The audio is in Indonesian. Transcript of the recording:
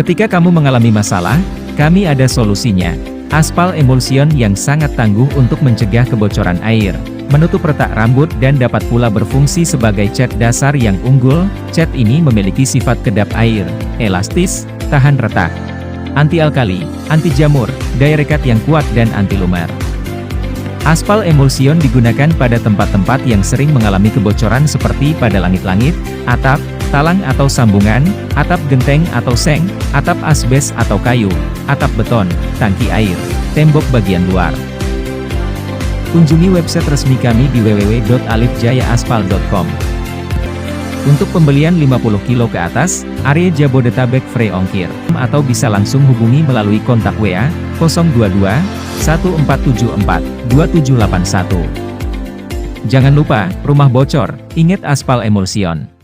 Ketika kamu mengalami masalah, kami ada solusinya. Aspal emulsion yang sangat tangguh untuk mencegah kebocoran air, menutup retak rambut dan dapat pula berfungsi sebagai cat dasar yang unggul. Cat ini memiliki sifat kedap air, elastis, tahan retak, anti alkali, anti jamur, daya rekat yang kuat dan anti lumer. Aspal emulsion digunakan pada tempat-tempat yang sering mengalami kebocoran seperti pada langit-langit, atap, talang atau sambungan, atap genteng atau seng, atap asbes atau kayu, atap beton, tangki air, tembok bagian luar. Kunjungi website resmi kami di www.alifjayaaspal.com. Untuk pembelian 50 kilo ke atas, area Jabodetabek free ongkir, atau bisa langsung hubungi melalui kontak WA 022 1474 2781. Jangan lupa, rumah bocor, ingat aspal emulsion.